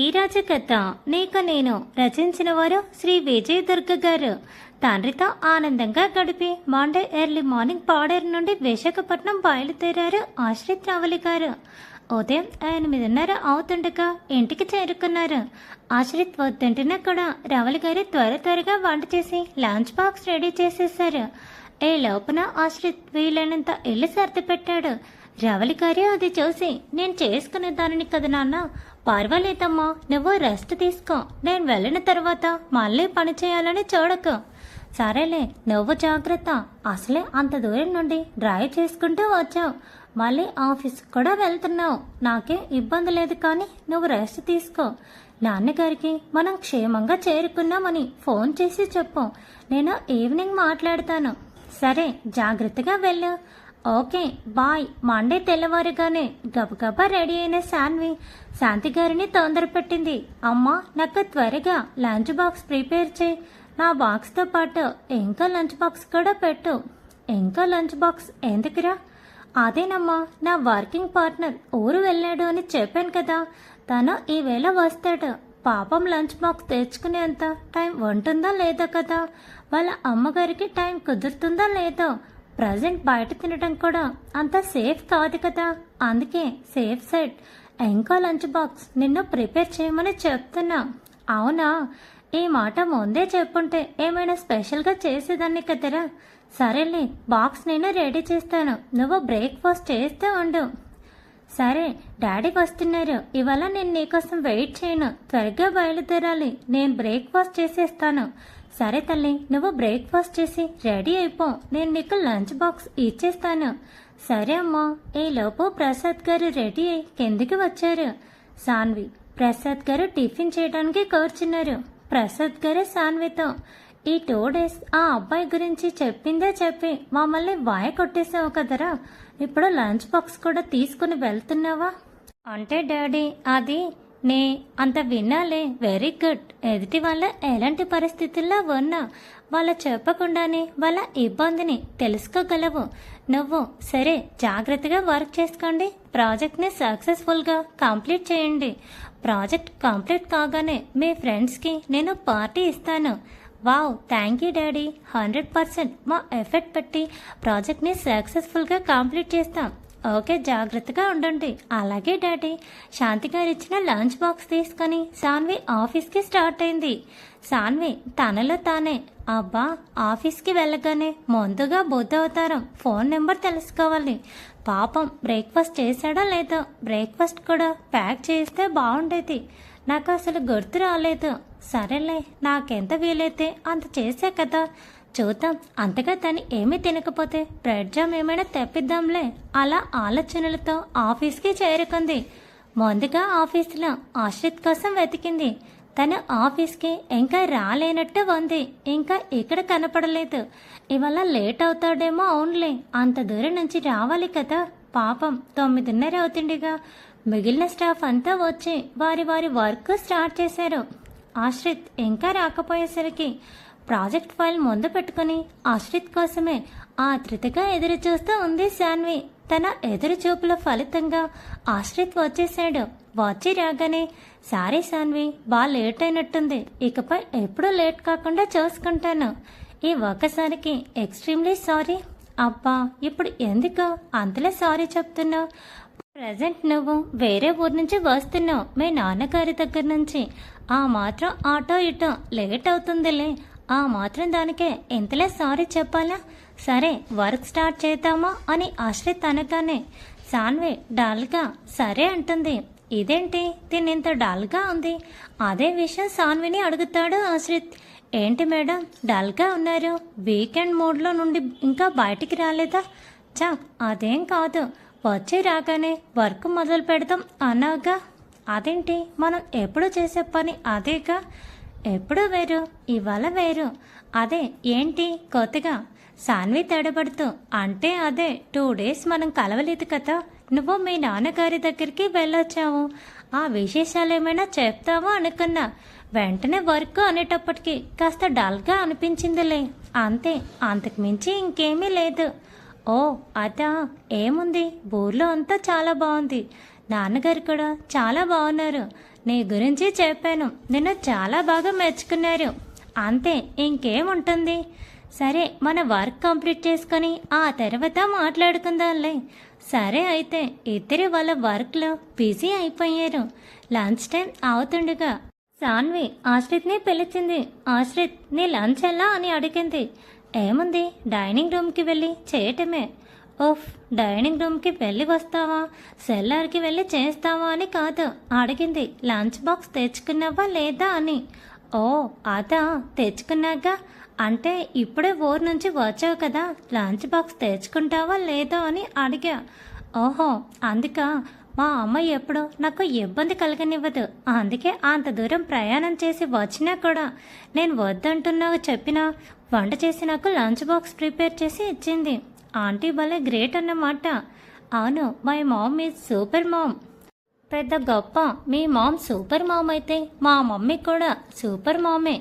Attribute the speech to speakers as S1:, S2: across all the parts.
S1: ఈరోజు కథ నీకు నేను రచించిన వారు శ్రీ విజయదుర్గ గారు. తండ్రితో ఆనందంగా గడిపి మండే ఎర్లీ మార్నింగ్ పాడేరు నుండి విశాఖపట్నం బయలుదేరారు ఆశ్రిత్ రావలి గారు. ఉదయం 8:30 అవుతుండగా ఇంటికి చేరుకున్నారు. ఆశ్రిత్ వద్దంటున్నా కూడా రావలి గారు త్వరగా వంట చేసి లంచ్ బాక్స్ రెడీ చేసేశారు. ఏ లోపున ఆశ్రిత్ వీలైనంత ఇల్లు సర్ది పెట్టాడు. రవలి గారి అది చూసి, నేను చేసుకునే దానిని కదా నాన్న, పర్వాలేదమ్మా, నువ్వు రెస్ట్ తీసుకో, నేను వెళ్ళిన తర్వాత మళ్ళీ పని చేయాలని చూడకు. సరేలే, నువ్వు జాగ్రత్త, అసలే అంత దూరం నుండి డ్రైవ్ చేసుకుంటూ వచ్చావు, మళ్ళీ ఆఫీస్ కూడా వెళ్తున్నావు, నాకేం ఇబ్బంది లేదు, కానీ నువ్వు రెస్ట్ తీసుకో. నాన్నగారికి మనం క్షేమంగా చేరుకున్నామని ఫోన్ చేసి చెప్పు, నేను ఈవినింగ్ మాట్లాడతాను. సరే, జాగ్రత్తగా వెళ్ళు. Okay bye. మండే తెల్లవారుగానే గబగబా రెడీ అయిన శాంతి గారిని తొందర పెట్టింది. అమ్మా, నాకు త్వరగా లంచ్ బాక్స్ ప్రిపేర్ చేయి, నా బాక్స్తో పాటు ఇంకా లంచ్ బాక్స్ కూడా పెట్టు. ఇంకా లంచ్ బాక్స్ ఎందుకురా? అదేనమ్మా, నా వర్కింగ్ పార్ట్నర్ ఊరు వెళ్ళాడు అని చెప్పాను కదా, తను ఈవేళ వస్తాడు. పాపం లంచ్ బాక్స్ తెచ్చుకునేంత టైం ఉంటుందా లేదా కదా, వాళ్ళ అమ్మగారికి టైం కుదురుతుందా లేదో, ప్రజెంట్ బయట తినడం కూడా అంత సేఫ్ కాదు కదా, అందుకే సేఫ్ సైడ్ ఇంకా లంచ్ బాక్స్ నిన్ను ప్రిపేర్ చేయమని చెప్తున్నా. అవునా, ఈ మాట ముందే చెప్పుంటే ఏమైనా స్పెషల్గా చేసేదాన్ని కదరా. సరేలే, బాక్స్ నేను రెడీ చేస్తాను, నువ్వు బ్రేక్ఫాస్ట్ చేస్తే ఉండు. సరే, డాడీ వస్తున్నారు, ఇవాళ నేను నీకోసం వెయిట్ చేయను, త్వరగా బయలుదేరాలి, నేను బ్రేక్ఫాస్ట్ చేసేస్తాను. సరే తల్లి, నువ్వు బ్రేక్ఫాస్ట్ చేసి రెడీ అయిపో, నేను నీకు లంచ్ బాక్స్ ఇచ్చేస్తాను. సరే అమ్మా. ఈలోపు ప్రసాద్ గారు రెడీ అయి కిందికి వచ్చారు. సాన్వి, ప్రసాద్ గారు టిఫిన్ చేయడానికి కూర్చున్నారు. ప్రసాద్ గారు సాన్వితో, ఈ 2 days ఆ అబ్బాయి గురించి చెప్పిందే చెప్పి మమ్మల్ని వాయ కొట్టేసావు కదరా, ఇప్పుడు లంచ్ బాక్స్ కూడా తీసుకుని వెళ్తున్నావా? అంటే డాడీ, అది నే అంత విన్నాలే, వెరీ గుడ్. ఎదుటి వాళ్ళ ఎలాంటి పరిస్థితుల్లో ఉన్నా వాళ్ళ చెప్పకుండానే వాళ్ళ ఇబ్బందిని తెలుసుకోగలవు నువ్వు. సరే, జాగ్రత్తగా వర్క్ చేసుకోండి, ప్రాజెక్ట్ని సక్సెస్ఫుల్గా కంప్లీట్ చేయండి. ప్రాజెక్ట్ కంప్లీట్ కాగానే మీ ఫ్రెండ్స్కి నేను పార్టీ ఇస్తాను. వావ్, థ్యాంక్ యూ డాడీ, 100% మా ఎఫర్ట్ పెట్టి ప్రాజెక్ట్ని సక్సెస్ఫుల్గా కంప్లీట్ చేస్తాం. ఓకే, జాగ్రత్తగా ఉండండి. అలాగే డాడీ. శాంతి గారు ఇచ్చిన లంచ్ బాక్స్ తీసుకొని సాన్వి ఆఫీస్కి స్టార్ట్ అయింది. సాన్వి తనలో తానే, అబ్బా, ఆఫీస్కి వెళ్ళగానే ముందుగా బుద్ధ అవతారం ఫోన్ నెంబర్ తెలుసుకోవాలి. పాపం బ్రేక్ఫాస్ట్ చేశాడో లేదో, బ్రేక్ఫాస్ట్ కూడా ప్యాక్ చేస్తే బాగుండేది, నాకు అసలు గుర్తు రాలేదు. సరేలే, నాకెంత వీలైతే అంత చేసే కదా, చూద్దాం. అంతగా తను ఏమీ తినకపోతే బ్రెడ్ జామ్ ఏమైనా తెప్పిద్దాంలే. అలా ఆలోచనలతో ఆఫీస్కి చేరుకుంది. ముందుగా ఆఫీసులో ఆశ్రిత్ కోసం వెతికింది. తను ఆఫీస్కి ఇంకా రాలేనట్టు ఉంది, ఇంకా ఇక్కడ కనపడలేదు. ఇవాళ లేట్ అవుతాడేమో. అవునులే, అంత దూరం నుంచి రావాలి కదా, పాపం 9:30 అవుతుండగా మిగిలిన స్టాఫ్ అంతా వచ్చి వారి వర్క్ స్టార్ట్ చేశారు. ఆశ్రిత్ ఇంకా రాకపోయేసరికి ప్రాజెక్ట్ ఫైల్ ముందు పెట్టుకుని ఆశ్రిత్ కోసమే ఆతృతగా ఎదురు చూస్తూ ఉంది సాన్వి. తన ఎదురు చూపుల ఫలితంగా ఆశ్రిత్ వచ్చేసాడు. వచ్చి రాగానే, సారీ సాన్వి, బాగా లేట్ అయినట్టుంది, ఇకపై ఎప్పుడూ లేట్ కాకుండా చూసుకుంటాను, ఈ ఒక్కసారికి ఎక్స్ట్రీమ్లీ సారీ. అబ్బా, ఇప్పుడు ఎందుకు అంతలే సారీ చెప్తున్నావు? ప్రజెంట్ నువ్వు వేరే ఊరు నుంచి వస్తున్నావు, మీ నాన్నగారి దగ్గర నుంచి, ఆ మాత్రం ఆటో ఇటో లేట్ అవుతుందిలే, ఆ మాత్రం దానికే ఎంతలే సారీ చెప్పాలా? సరే, వర్క్ స్టార్ట్ చేద్దామా అని ఆశ్రిత్ అనగానే సాన్వి డల్గా సరే అంటుంది. ఇదేంటి దీన్ని ఇంత డల్గా ఉంది? అదే విషయం సాన్విని అడుగుతాడు ఆశ్రిత్. ఏంటి మేడం డల్గా ఉన్నారు, వీకెండ్ మూడ్లో నుండి ఇంకా బయటికి రాలేదా? చా, అదేం కాదు, వచ్చి రాగానే వర్క్ మొదలు పెడదాం అన్నాగా. అదేంటి, మనం ఎప్పుడు చేసే పని అదేగా, ఎప్పుడు వేరు, ఇవాళ వేరు. అదే ఏంటి కొత్తగా? సాన్వి తడబడుతూ, అంటే అదే 2 days మనం కలవలేదు కదా, నువ్వు మీ నాన్నగారి దగ్గరికి వెళ్ళొచ్చావు, ఆ విశేషాలు ఏమైనా చెప్తావో అనుకున్నా, వెంటనే వర్క్ అనేటప్పటికి కాస్త డల్గా అనిపించిందిలే, అంతే, అంతకు మించి ఇంకేమీ లేదు. ఓ అదా, ఏముంది, ఊర్లో అంతా చాలా బాగుంది, నాన్నగారు కూడా చాలా బాగున్నారు, నీ గురించి చెప్పాను, నిన్ను చాలా బాగా మెచ్చుకున్నారు. అంతే, ఇంకేముంటుంది. సరే, మన వర్క్ కంప్లీట్ చేసుకొని ఆ తర్వాత మాట్లాడుకుందాంలే. సరే అయితే ఇద్దరు వాళ్ళ వర్క్లో బిజీ అయిపోయారు. లంచ్ టైం అవుతుండగా సాన్వి ఆశ్రిత్ని పిలిచింది. ఆశ్రిత్, నీ లంచ్ ఎలా అని అడిగింది. ఏముంది, డైనింగ్ రూమ్కి వెళ్ళి చేయటమే. ఓఫ్, డైనింగ్ రూమ్కి వెళ్ళి వస్తావా, సెల్లార్కి వెళ్ళి చేస్తావా అని కాదు అడిగింది. లంచ్ బాక్స్ తెచ్చుకున్నావా లేదా అని. ఓ అదా, తెచ్చుకున్నాక. అంటే ఇప్పుడే ఊరు నుంచి వచ్చావు కదా, లంచ్ బాక్స్ తెచ్చుకుంటావా లేదా అని అడిగా. ఓహో అందుకా, మా అమ్మ ఎప్పుడు నాకు ఇబ్బంది కలగనివ్వదు, అందుకే అంత దూరం ప్రయాణం చేసి వచ్చినా కూడా నేను వద్దంటున్నావు చెప్పినా వంట చేసి నాకు లంచ్ బాక్స్ ప్రిపేర్ చేసి ఇచ్చింది. ఆంటీ భలే గ్రేట్ అన్నమాట. అవును, my mom is super mom. పెద్ద గొప్ప, మీ మామ్ సూపర్ మామ్ అయితే మా మమ్మీ కూడా సూపర్ మామే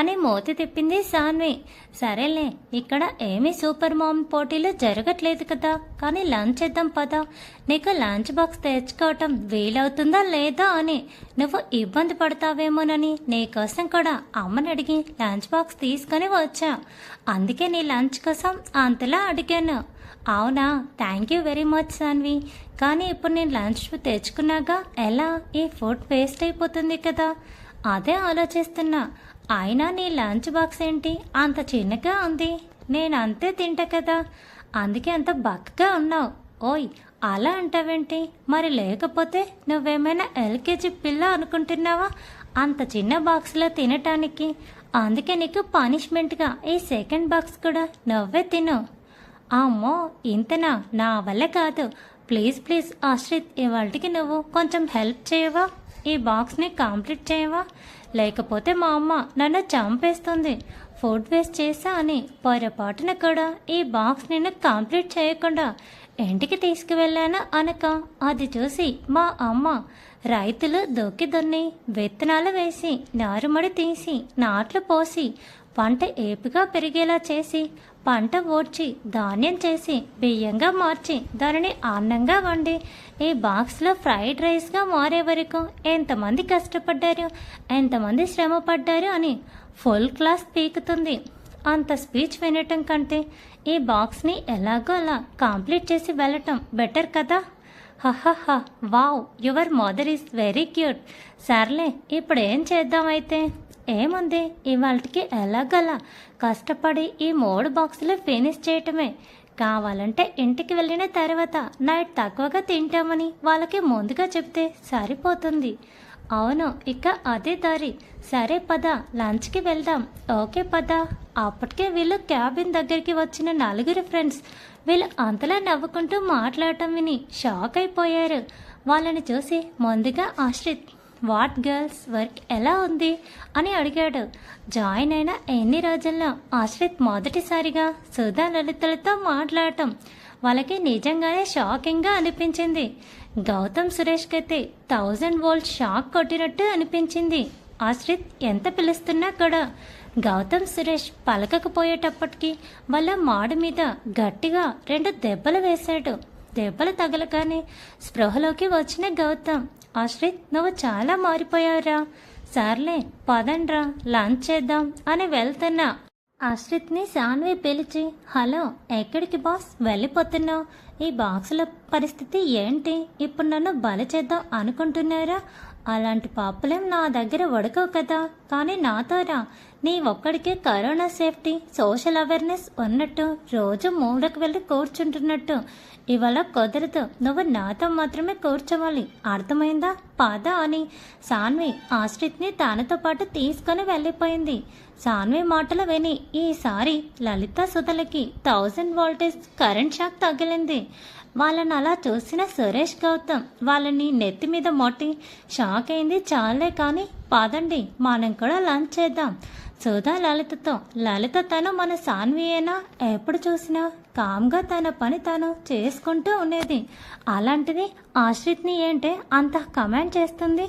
S1: అని మూతి తిప్పింది సాన్వి. సరేలే, ఇక్కడ ఏమీ సూపర్ మామ్ పోటీలు జరగట్లేదు కదా, కానీ లంచ్ చేద్దాం పదా. నీకు లంచ్ బాక్స్ తెచ్చుకోవటం వీలవుతుందా లేదా అని నువ్వు ఇబ్బంది పడతావేమోనని నీకోసం కూడా అమ్మని అడిగి లంచ్ బాక్స్ తీసుకొని వచ్చా. అందుకే నీ లంచ్ కోసం అంతలా అడిగాను. అవునా, thank you very much Saanvi. కానీ ఇప్పుడు నేను లంచ్ తెచ్చుకున్నాక ఎలా, ఈ ఫుడ్ వేస్ట్ అయిపోతుంది కదా, అదే ఆలోచిస్తున్నా. అయినా నీ లంచ్ బాక్స్ ఏంటి అంత చిన్నగా ఉంది, నేను అంతే తింటా కదా, అందుకే అంత బక్కగా ఉన్నావు. ఓయ్ అలా అంటావేంటి, మరి లేకపోతే నువ్వేమైనా ఎల్కేజీ పిల్ల అనుకుంటున్నావా అంత చిన్న బాక్స్లో తినటానికి? అందుకే నీకు పనిష్మెంట్గా ఈ సెకండ్ బాక్స్ కూడా నువ్వే తిను. అమ్మో ఇంతనా, నా వల్ల కాదు. ప్లీజ్ ప్లీజ్ ఆశ్రిత్, ఇవాళకి నువ్వు కొంచెం హెల్ప్ చేయవా, ఈ బాక్స్ని కంప్లీట్ చేయవా, లేకపోతే మా అమ్మ నన్ను చంపేస్తుంది. ఫుడ్ వేస్ట్ చేసా అని పొరపాటున కూడా ఈ బాక్స్ నేను కంప్లీట్ చేయకుండా ఇంటికి తీసుకువెళ్ళాను అనక అది చూసి మా అమ్మ రైతులు దొక్కి దున్ని విత్తనాలు వేసి నారుమడి తీసి నాట్లు పోసి పంట ఏపుగా పెరిగేలా చేసి పంట ఓడ్చి ధాన్యం చేసి బియ్యంగా మార్చి దానిని అన్నంగా వండి ఈ బాక్స్లో ఫ్రైడ్ రైస్గా మారే వరకు ఎంతమంది కష్టపడ్డారు, ఎంతమంది శ్రమ పడ్డారు అని ఫుల్ క్లాస్ పీకుతుంది. అంత స్పీచ్ వినటం కంటే ఈ బాక్స్ని ఎలాగో అలా కంప్లీట్ చేసి వెళ్ళటం బెటర్ కదా. హహహ, wow, your mother is very cute. సర్లే, ఇప్పుడు ఏం చేద్దామైతే. ఏముంది, ఇవాళకి ఎలాగలా కష్టపడి ఈ 3 బాక్సులు ఫినిష్ చేయటమే. కావాలంటే ఇంటికి వెళ్ళిన తర్వాత నైట్ తక్కువగా తింటామని వాళ్ళకి ముందుగా చెప్తే సరిపోతుంది. అవును, ఇక అదే దారి. సరే పద, లంచ్కి వెళ్దాం. ఓకే పద. అప్పటికే వీళ్ళు క్యాబిన్ దగ్గరికి వచ్చిన 4 ఫ్రెండ్స్ వీళ్ళు అంతలా నవ్వుకుంటూ మాట్లాడటం విని షాక్ అయిపోయారు. వాళ్ళని చూసి ముందుగా ఆశ్రిత్, వాట్ గర్ల్స్, వర్క్ ఎలా ఉంది అని అడిగాడు. జాయిన్ అయిన ఎన్ని రోజుల్లో ఆశ్రిత్ మొదటిసారిగా సుధా లలితలతో మాట్లాడటం వాళ్ళకి నిజంగానే షాకింగ్గా అనిపించింది. గౌతమ్ సురేష్కి అయితే 1000 వోల్ట్ షాక్ కొట్టినట్టు అనిపించింది. ఆశ్రిత్ ఎంత పిలుస్తున్నా కూడా గౌతమ్ సురేష్ పలకకపోయేటప్పటికీ వాళ్ళ మాడు మీద గట్టిగా 2 దెబ్బలు వేశాడు. దెబ్బలు తగలగానే స్పృహలోకి వచ్చిన గౌతమ్, ఆశ్రిత్ నువ్వు చాలా మారిపోయావురా, సర్లే పదండ్రా లంచ్ చేద్దాం అని వెళ్తున్నా. ఆశ్రిత్ని సాన్వి పిలిచి, హలో ఎక్కడికి బాస్, వెళ్ళిపోతున్నావు? ఈ బాక్సుల పరిస్థితి ఏంటి? ఇప్పుడు నన్ను బలి చేద్దాం అనుకుంటున్నారా? అలాంటి పాపలేం నా దగ్గర ఉడకవు కదా, కానీ నాతో రా. నీ ఒక్కడికే కరోనా సేఫ్టీ సోషల్ అవేర్నెస్ ఉన్నట్టు రోజు మూలకు వెళ్ళి కూర్చుంటున్నట్టు ఇవాళ కుదరదు. నువ్వు నాతో మాత్రమే కూర్చోవాలి, అర్థమైందా? పద అని సాన్వి ఆశ్రిత్ని తనతో పాటు తీసుకొని వెళ్ళిపోయింది. సాన్వి మాటలు విని ఈసారి లలిత సుధలకి 1000 వోల్టేజ్ కరెంట్ షాక్ తగిలింది. వాళ్ళని అలా చూసిన సురేష్ గౌతమ్ వాళ్ళని నెత్తి మీద మొట్టి షాక్ అయింది. చాలే కానీ పదండి మనం కూడా లంచ్ చేద్దాం. సుధా లలితతో, లలిత తను మన సాన్వియేనా, ఎప్పుడు చూసినా కామ్గా తన పని తాను చేసుకుంటూ ఉండేది. అలాంటిది ఆశ్రిత్ని ఏంటే అంత కమెంట్ చేస్తుంది?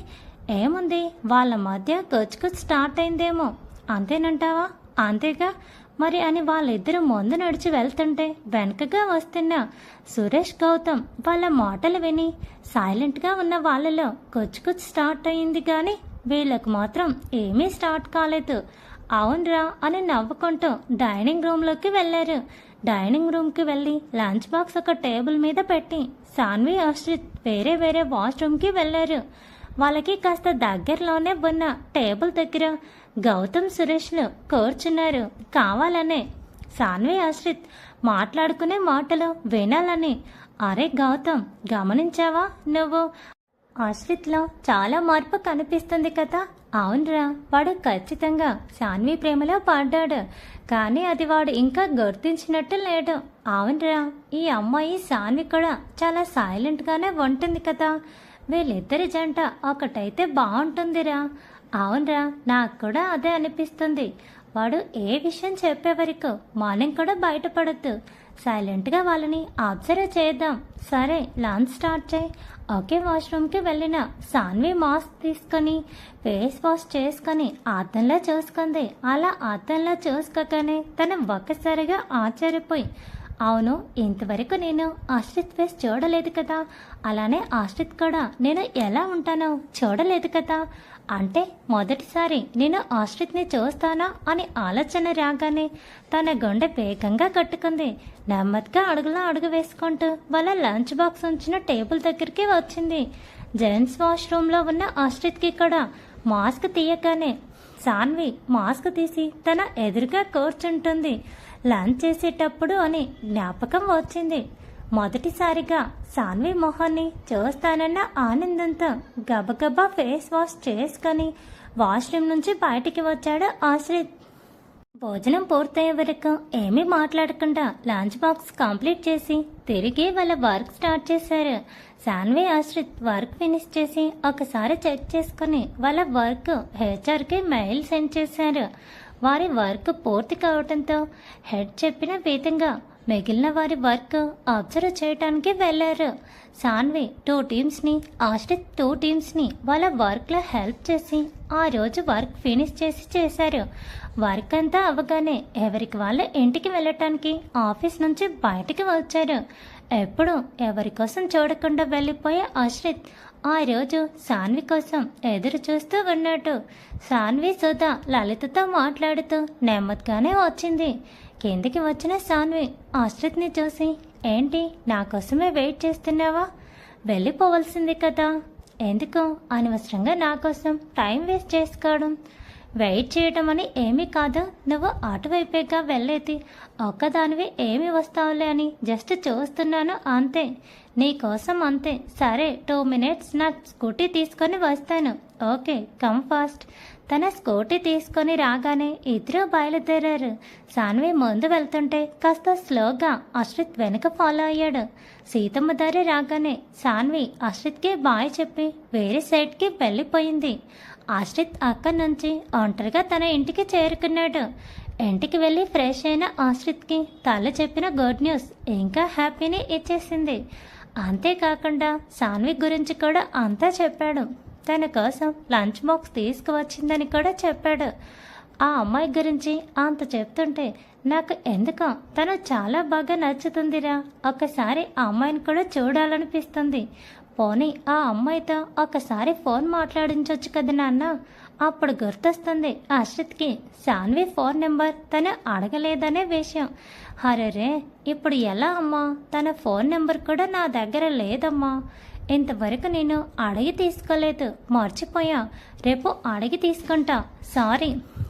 S1: ఏముంది, వాళ్ళ మధ్య గొచ్చుకు స్టార్ట్ అయిందేమో, అంతేనంటావా? అంతేగా, మరి అని వాళ్ళిద్దరూ ముందు నడిచి వెళ్తుంటే వెనకగా వస్తున్న సురేష్ గౌతమ్ వాళ్ళ మాటలు విని సైలెంట్గా ఉన్న వాళ్ళలో కొచ్చుకొచ్చి స్టార్ట్ అయింది కానీ వీళ్ళకు మాత్రం ఏమీ స్టార్ట్ కాలేదు. అవునరా అని నవ్వుకుంటూ డైనింగ్ రూమ్లోకి వెళ్ళారు. డైనింగ్ రూమ్కి వెళ్ళి లంచ్ బాక్స్ ఒక టేబుల్ మీద పెట్టి సాన్వి ఆశ్రిత్ వేరే వేరే వాష్రూమ్కి వెళ్ళారు. వాళ్ళకి కాస్త దగ్గరలోనే ఉన్న టేబుల్ దగ్గర గౌతమ్ సురేష్లు కూర్చున్నారు. కావాలనే సాన్వి ఆశ్రిత్ మాట్లాడుకునే మాటలు వినాలని. అరే గౌతమ్, గమనించావా నువ్వు? ఆశ్రిత్లో చాలా మార్పు కనిపిస్తుంది కదా. అవునరా, వాడు ఖచ్చితంగా సాన్వి ప్రేమలో పడ్డాడు, కానీ అది వాడు ఇంకా గుర్తించినట్టు లేడు. అవునరా, ఈ అమ్మాయి సాన్వి కూడా చాలా సైలెంట్గానే ఉంటుంది కదా. వీళ్ళిద్దరి జంట ఒకటైతే బాగుంటుందిరా. అవునరా, నాకు కూడా అదే అనిపిస్తుంది. వాడు ఏ విషయం చెప్పే వరకు మనం కూడా బయటపడద్దు. సైలెంట్గా వాళ్ళని అబ్జర్వ్ చేద్దాం. సరే, లంచ్ స్టార్ట్ చేయి. ఒకే వాష్రూమ్కి వెళ్ళిన సాన్వి మాస్క్ తీసుకొని ఫేస్ వాష్ చేసుకొని అద్దంలో చూసుకుంది. అలా అద్దంలో చూసుకోగానే తను ఒక్కసారిగా ఆశ్చర్యపోయి, అవును, ఇంతవరకు నేను ఆశ్రిత్ ఫేస్ చూడలేదు కదా, అలానే ఆశ్రిత్ కూడా నేను ఎలా ఉంటానో చూడలేదు కదా, అంటే మొదటిసారి నేను ఆశ్రిత్ని చూస్తానా అని ఆలోచన రాగానే తన గుండె వేగంగా కట్టుకుంది. నెమ్మదిగా అడుగులో అడుగు వేసుకుంటూ వాళ్ళ లంచ్ బాక్స్ ఉంచిన టేబుల్ దగ్గరికి వచ్చింది. జెంట్స్ వాష్రూమ్లో ఉన్న ఆశ్రిత్కి కూడా మాస్క్ తీయగానే సాన్వి మాస్క్ తీసి తన ఎదురుగా కూర్చుంటుంది. లంచ్ చేసేటప్పుడు అని జ్ఞాపకం వచ్చింది. మొదటిసారిగా సాన్వి మొహాన్ని చూస్తానన్న ఆనందంతో గబగబా ఫేస్ వాష్ చేసుకొని వాష్రూమ్ నుంచి బయటికి వచ్చాడు ఆశ్రిత్. భోజనం పూర్తయ్యే వరకు ఏమీ మాట్లాడకుండా లంచ్ బాక్స్ కంప్లీట్ చేసి తిరిగి వాళ్ళ వర్క్ స్టార్ట్ చేశారు. సాన్వి ఆశ్రిత్ వర్క్ ఫినిష్ చేసి ఒకసారి చెక్ చేసుకుని వాళ్ళ వర్క్ హెచ్ఆర్కి మెయిల్ సెండ్ చేశారు. వారి వర్క్ పూర్తి కావడంతో హెడ్ చెప్పిన విధంగా మిగిలిన వారి వర్క్ అబ్జర్వ్ చేయడానికి వెళ్ళారు. సాన్వి 2 టీమ్స్ని, ఆశ్రిత్ 2 టీమ్స్ని వాళ్ళ వర్క్లో హెల్ప్ చేసి ఆ రోజు వర్క్ ఫినిష్ చేశారు. వర్క్ అంతా అవగానే ఎవరికి వాళ్ళు ఇంటికి వెళ్ళటానికి ఆఫీస్ నుంచి బయటికి వచ్చారు. ఎప్పుడు ఎవరి కోసం చూడకుండా వెళ్ళిపోయే ఆశ్రిత్ ఆ రోజు సాన్వి కోసం ఎదురు చూస్తూ ఉన్నాడు. సాన్వి సుధా లలితతో మాట్లాడుతూ నెమ్మదిగానే వచ్చింది. కిందికి వచ్చిన సాన్వి ఆశ్రిత్ని చూసి, ఏంటి నా కోసమే వెయిట్ చేస్తున్నావా? వెళ్ళిపోవలసింది కదా, ఎందుకు అనవసరంగా నా కోసం టైం వేస్ట్ చేసుకోవడం? వెయిట్ చేయటం అని ఏమీ కాదు, నువ్వు అటువైపేగా వెళ్ళేది, ఒక్కదానివి ఏమి వస్తావులే అని జస్ట్ చూస్తున్నాను అంతే, నీకోసం అంతే. సరే 2 మినిట్స్, నా స్కూటీ తీసుకొని వస్తాను. Okay, come fast. తన స్కూటీ తీసుకొని రాగానే ఇద్దరూ బయలుదేరారు. సాన్వి ముందు వెళ్తుంటే కాస్త స్లోగా ఆశ్రిత్ వెనుక ఫాలో అయ్యాడు. సీతమ్మ దారి రాగానే సాన్వి ఆశ్రిత్కి బాయ్ చెప్పి వేరే సైడ్కి వెళ్ళిపోయింది. ఆశ్రిత్ అక్కడి నుంచి ఒంటరిగా తన ఇంటికి చేరుకున్నాడు. ఇంటికి వెళ్ళి ఫ్రెష్ అయిన ఆశ్రిత్కి తల్లి చెప్పిన గుడ్ న్యూస్ ఇంకా హ్యాపీని ఇచ్చేసింది. అంతేకాకుండా సాన్వి గురించి కూడా అంతా చెప్పాడు. తన కోసం లంచ్ బాక్స్ తీసుకువచ్చిందని కూడా చెప్పాడు. ఆ అమ్మాయి గురించి అంత చెప్తుంటే నాకు ఎందుకో తను చాలా బాగా నచ్చుతుందిరా. ఒకసారి ఆ అమ్మాయిని కూడా చూడాలనిపిస్తుంది. పోనీ ఆ అమ్మాయితో ఒకసారి ఫోన్ మాట్లాడించవచ్చు కదా నాన్న. అప్పుడు గుర్తొస్తుంది ఆశ్రిత్కి సాన్వి ఫోన్ నెంబర్ తను అడగలేదనే విషయం. హరే, ఇప్పుడు ఎలా అమ్మా? తన ఫోన్ నెంబర్ కూడా నా దగ్గర లేదమ్మా. ఇంతవరకు నేను అడిగి తీసుకోలేదు, మర్చిపోయా. రేపు అడిగి తీసుకుంటా.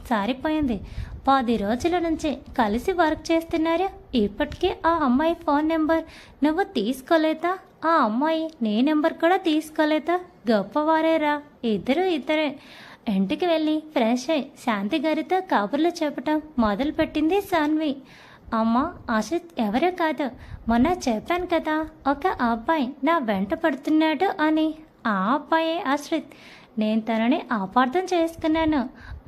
S1: సారిపోయింది. 10 రోజుల నుంచి కలిసి వర్క్ చేస్తున్నారు. ఇప్పటికీ ఆ అమ్మాయి ఫోన్ నెంబర్ నువ్వు తీసుకోలేదా? ఆ అమ్మాయి నీ నెంబర్ కూడా తీసుకోలేదా? గొప్పవారేరా ఇద్దరే. ఇంటికి వెళ్ళి ఫ్రెష్ అయి శాంతి గారితో కబుర్లు చెప్పటం మొదలుపెట్టింది సాన్వి. అమ్మ, ఆశ్రిత్ ఎవరో కాదు, మొన్న చెప్పాను కదా ఒక అబ్బాయి నా వెంట పడుతున్నాడు అని. ఆ అబ్బాయే ఆశ్రిత్. నేను తనని అపార్థం చేసుకున్నాను.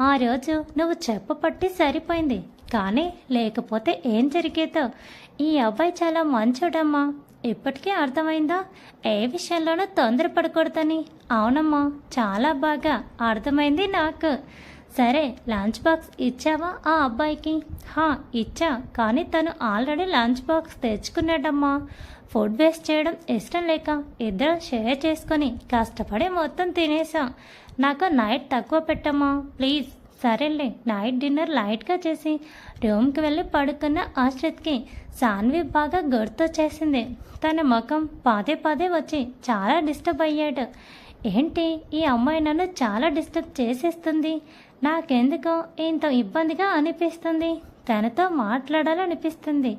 S1: ఆ రోజు నువ్వు చెప్పబట్టి సరిపోయింది, కానీ లేకపోతే ఏం జరిగేదో. ఈ అబ్బాయి చాలా మంచోడమ్మా. ఇప్పటికీ అర్థమైందా? ఏ విషయంలోనూ తొందరపడకూడదని. అవునమ్మా, చాలా బాగా అర్థమైంది నాకు. సరే లంచ్ బాక్స్ ఇచ్చావా ఆ అబ్బాయికి? హా ఇచ్చా, కానీ తను ఆల్రెడీ లంచ్ బాక్స్ తెచ్చుకున్నాడమ్మా. ఫుడ్ వేస్ట్ చేయడం ఇష్టం లేక ఇద్దరం షేర్ చేసుకొని కష్టపడి మొత్తం తినేసాం. నాకు నైట్ తక్కువ పెట్టమ్మా ప్లీజ్. సరేలే, నైట్ డిన్నర్ లైట్గా చేసి రూమ్కి వెళ్ళి పడుకున్న ఆశ్రిత్కి సాన్వి బాగా గుర్తొచ్చేసింది. తన ముఖం పదే పదే వచ్చి చాలా డిస్టర్బ్ అయ్యాడు. ఏంటి ఈ అమ్మాయి నన్ను చాలా డిస్టర్బ్ చేసేస్తుంది, నాకెందుకో ఇంత ఇబ్బందిగా అనిపిస్తుంది, తనతో మాట్లాడాలనిపిస్తుంది.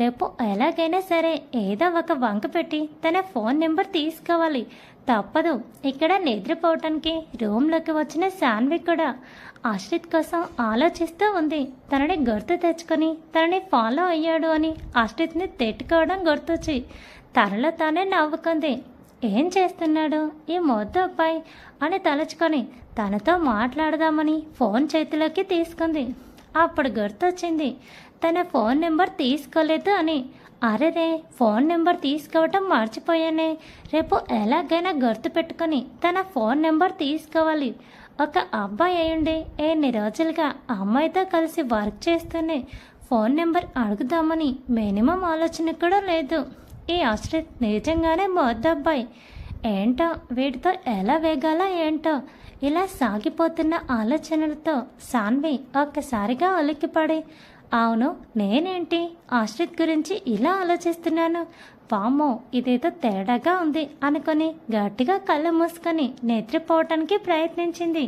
S1: రేపు ఎలాగైనా సరే ఏదో ఒక వంక పెట్టి తన ఫోన్ నెంబర్ తీసుకోవాలి, తప్పదు. ఇక్కడ నిద్రపోవటానికి రూమ్లోకి వచ్చిన సాన్వి కూడా ఆశ్రిత్ కోసం ఆలోచిస్తూ ఉంది. తనని గుర్తు తెచ్చుకొని తనని ఫాలో అయ్యాడు అని ఆశ్రిత్ని తిట్టుకోవడం గుర్తొచ్చి తనలో తానే నవ్వుకుంది. ఏం చేస్తున్నాడు ఈ మొద్దు అబ్బాయి అని తలుచుకొని తనతో మాట్లాడదామని ఫోన్ చేతిలోకి తీసుకుంది. అప్పుడు గుర్తొచ్చింది తన ఫోన్ నెంబర్ తీసుకోలేదు అని. అరేరే, ఫోన్ నెంబర్ తీసుకోవటం మర్చిపోయానే. రేపు ఎలాగైనా గుర్తు పెట్టుకొని తన ఫోన్ నెంబర్ తీసుకోవాలి. ఒక అబ్బాయి అయ్యుండి ఎన్ని రోజులుగా అమ్మాయితో కలిసి వర్క్ చేస్తూనే ఫోన్ నెంబర్ అడుగుదామని మినిమం ఆలోచన కూడా లేదు. ఈ ఆశ్రిత్ నిజంగానే మొద్దబ్బాయి. ఏంటో వీటితో ఎలా వేగాలో ఏంటో. ఇలా సాగిపోతున్న ఆలోచనలతో సాన్వి ఒక్కసారిగా ఉలిక్కిపడి, అవును నేనేంటి ఆశ్రిత్ గురించి ఇలా ఆలోచిస్తున్నాను, వామ్మో ఇదేదో తేడాగా ఉంది అనుకొని గట్టిగా కళ్ళు మూసుకొని నిద్రపోవటానికి ప్రయత్నించింది.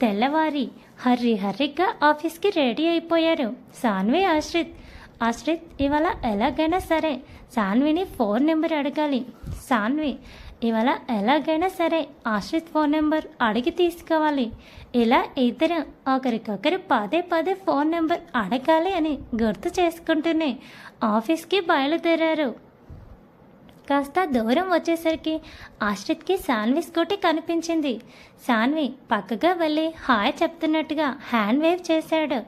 S1: తెల్లవారి హర్రిగా ఆఫీస్కి రెడీ అయిపోయారు సాన్వి ఆశ్రిత్. ఆశ్రిత్ ఇవాళ ఎలాగైనా సరే సాన్విని ఫోన్ నెంబర్ అడగాలి. సాన్వి ఇవాళ ఎలాగైనా సరే ఆశ్రిత్ ఫోన్ నెంబర్ అడిగి తీసుకోవాలి. ఇలా ఇద్దరు ఒకరికొకరు పదే పదే ఫోన్ నెంబర్ అడగాలి అని గుర్తు చేసుకుంటూనే ఆఫీస్కి బయలుదేరారు. కాస్త దూరం వచ్చేసరికి ఆశ్రిత్కి సాన్వి స్కూటీ కనిపించింది. సాన్వి పక్కగా వెళ్ళి హాయ్ చెప్తున్నట్టుగా హ్యాండ్ వేవ్ చేశాడు.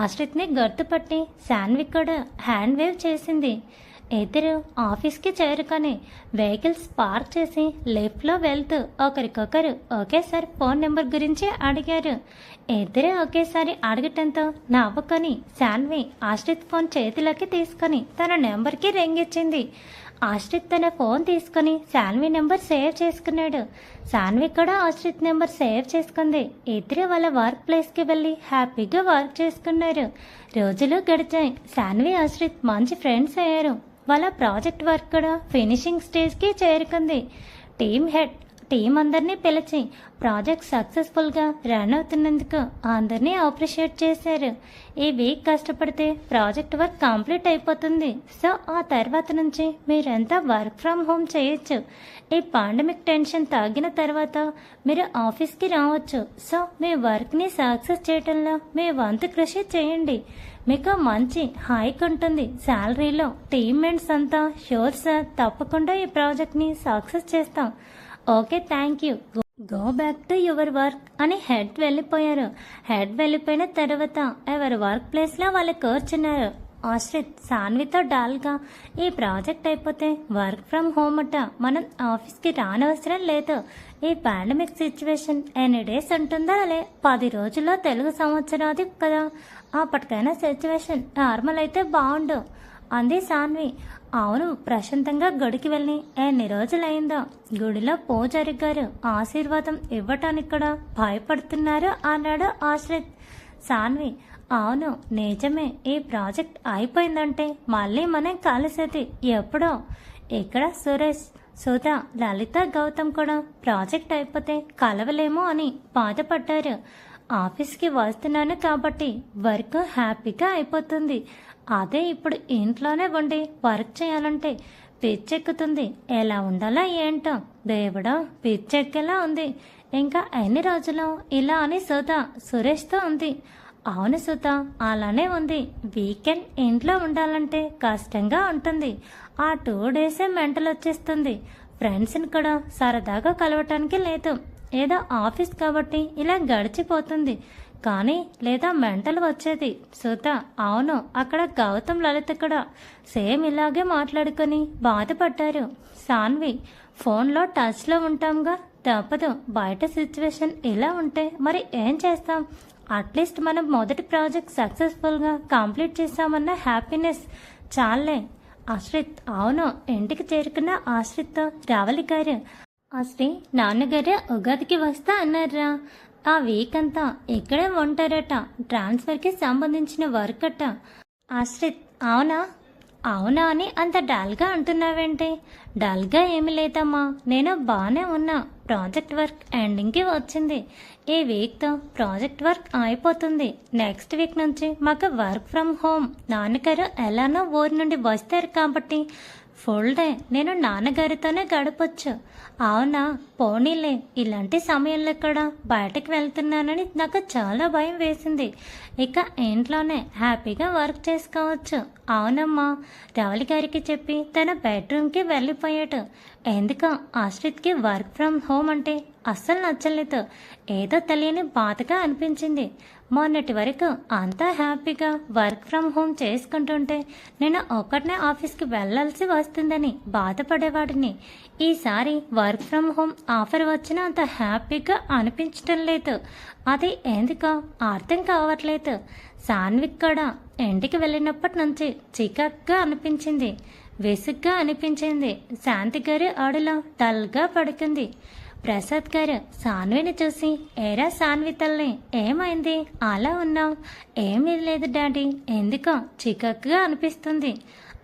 S1: ఆశ్రిత్ని గుర్తుపట్టి సాన్వి కూడా హ్యాండ్ వేవ్ చేసింది. ఇద్దరు ఆఫీస్కి చేరుకొని వెహికల్స్ పార్క్ చేసి లిఫ్ట్లో వెళ్తూ ఒకరికొకరు ఒకేసారి ఫోన్ నెంబర్ గురించి అడిగారు. ఇద్దరు ఒకేసారి అడగటంతో నవ్వుకొని సాన్వి ఆశ్రిత్ ఫోన్ చేతిలోకి తీసుకొని తన నెంబర్కి రింగిచ్చింది. ఆశ్రిత్ తన ఫోన్ తీసుకొని సాన్వి నెంబర్ సేవ్ చేసుకున్నాడు. సాన్వి కూడా ఆశ్రిత్ నెంబర్ సేవ్ చేసుకుంది. ఇద్దరు వాళ్ళ వర్క్ ప్లేస్కి వెళ్ళి హ్యాపీగా వర్క్ చేసుకున్నారు. రోజులు గడిచాయి. సాన్వి ఆశ్రిత్ మంచి ఫ్రెండ్స్ అయ్యారు. వాళ్ళ ప్రాజెక్ట్ వర్క్ కూడా ఫినిషింగ్ స్టేజ్కి చేరుకుంది. టీం అందరినీ పిలిచి ప్రాజెక్ట్ సక్సెస్ఫుల్గా రన్ అవుతున్నందుకు అందరినీ అప్రిషియేట్ చేశారు. ఈ వీక్ కష్టపడితే ప్రాజెక్ట్ వర్క్ కంప్లీట్ అయిపోతుంది. సో ఆ తర్వాత నుంచి మీరంతా వర్క్ ఫ్రమ్ హోమ్ చేయొచ్చు. ఈ పాండమిక్ టెన్షన్ తగ్గిన తర్వాత మీరు ఆఫీస్కి రావచ్చు. సో మీ వర్క్ని సక్సెస్ చేయడంలో మీ వంతు కృషి చేయండి. మీకు మంచి హైక్ ఉంటుంది శాలరీలో. టీమ్మేట్స్ అంతా షూర్ సార్, తప్పకుండా ఈ ప్రాజెక్ట్ని సక్సెస్ చేస్తాం. Okay thank you, go back to your work అని హెడ్ వెళ్ళిపోయారు. హెడ్ వెళ్ళిపోయిన తర్వాత ఎవరి వర్క్ ప్లేస్లో వాళ్ళు కూర్చున్నారు. ఆశ్రిత్ సాన్వితో డాల్గా, ఈ ప్రాజెక్ట్ అయిపోతే వర్క్ ఫ్రమ్ హోమ్ అట, మనం ఆఫీస్కి రానవసరం లేదు. ఈ పాండమిక్ సిచ్యువేషన్ ఎన్ని డేస్ ఉంటుందో అలే 10 రోజుల్లో తెలుగు సంవత్సరాది కదా, అప్పటికైనా సిచ్యువేషన్ నార్మల్ అయితే బాగుండు అంది సాన్వి. అవును, ప్రశాంతంగా గుడికి వెళ్ళి ఎన్ని రోజులైందో. గుడిలో పూజారి గారు ఆశీర్వాదం ఇవ్వటానికి కూడా భయపడుతున్నారు అన్నాడు ఆశ్రిత్. సాన్వి, అవును నిజమే, ఈ ప్రాజెక్ట్ అయిపోయిందంటే మళ్ళీ మనం కలిసేది ఎప్పుడో. ఇక్కడ సురేష్, సుధా, లలిత, గౌతమ్ కూడా ప్రాజెక్ట్ అయిపోతే కలవలేమో అని బాధపడ్డారు. ఆఫీస్కి వస్తున్నాను కాబట్టి వర్క్ హ్యాపీగా అయిపోతుంది. అదే ఇప్పుడు ఇంట్లోనే ఉండి వర్క్ చేయాలంటే పిచ్చెక్కుతుంది. ఎలా ఉండాలా ఏంటో దేవుడా, పిచ్చెక్కేలా ఉంది. ఇంకా ఎన్ని రోజులు ఇలా అని సుధా సురేష్తో ఉంది. అవును సుధా, అలానే ఉంది. వీకెండ్ ఇంట్లో ఉండాలంటే కష్టంగా ఉంటుంది. ఆ 2 డేసే మెంటల్ వచ్చేస్తుంది. ఫ్రెండ్స్ని కూడా సరదాగా కలవటానికి లేదు. ఏదో ఆఫీస్ కాబట్టి ఇలా గడిచిపోతుంది. కానీ లేదా మెంటల్ వచ్చేది. సుధా, అవును, అక్కడ గౌతమ్, లలిత కూడా సేమ్ ఇలాగే మాట్లాడుకొని బాధపడ్డారు. సాన్వి, ఫోన్లో టచ్లో ఉంటాంగా, తప్పదు. బయట సిచ్యువేషన్ ఇలా ఉంటే మరి ఏం చేస్తాం. అట్లీస్ట్ మనం మొదటి ప్రాజెక్ట్ సక్సెస్ఫుల్గా కంప్లీట్ చేసామన్న హ్యాపీనెస్ చాలే. ఆశ్రిత్, అవును. ఇంటికి చేరుకున్న ఆశ్రిత్తో రావలి గారు, ఆశ్రీ నాన్నగారు ఉగాదికి వస్తా అన్నారా, ఆ వీక్ అంతా ఇక్కడే ఉంటారట, ట్రాన్స్ఫర్కి సంబంధించిన వర్క్ అట. ఆశ్రిత్, అవునా? అవునా అని అంత డల్గా అంటున్నావేంటి? డల్గా ఏమి లేదమ్మా, నేను బాగానే ఉన్నా. ప్రాజెక్ట్ వర్క్ ఎండింగ్కి వచ్చింది. ఈ వీక్తో ప్రాజెక్ట్ వర్క్ అయిపోతుంది. నెక్స్ట్ వీక్ నుంచి మాకు వర్క్ ఫ్రమ్ హోమ్. నాన్నగారు ఎలానో ఊరి నుండి వస్తారు కాబట్టి ఫుల్ డే నేను నాన్నగారితోనే గడపొచ్చు. అవునా? పోనీలే, ఇలాంటి సమయంలో కూడా బయటకు వెళ్తున్నానని నాకు చాలా భయం వేసింది. ఇక ఇంట్లోనే హ్యాపీగా వర్క్ చేసుకోవచ్చు. అవునమ్మా, రావులి గారికి చెప్పి తన బెడ్రూమ్కి వెళ్ళిపోయాడు. ఎందుకో ఆశ్రిత్కి వర్క్ ఫ్రమ్ హోమ్ అంటే అస్సలు నచ్చలేదు. ఏదో తెలియని బాధగా అనిపించింది. మొన్నటి వరకు అంతా హ్యాపీగా వర్క్ ఫ్రమ్ హోమ్ చేసుకుంటుంటే నేను ఒక్కటనే ఆఫీస్కి వెళ్ళాల్సి వస్తుందని బాధపడేవాడిని. ఈసారి వర్క్ ఫ్రమ్ హోమ్ ఆఫర్ వచ్చినా అంత హ్యాపీగా అనిపించడం లేదు. అది ఎందుకో అర్థం కావట్లేదు. సాన్విక్ కూడా ఇంటికి వెళ్ళినప్పటి నుంచి చికాక్గా అనిపించింది, విసుగ్గా అనిపించింది. శాంతి గారి ఆడులో డల్గా పడుకుంది. ప్రసాద్ గారు సాన్విని చూసి, ఏరా సాన్వి తల్లి, ఏమైంది అలా ఉన్నావు? ఏమీ లేదు డాడీ, ఎందుకో చికాకుగా అనిపిస్తుంది.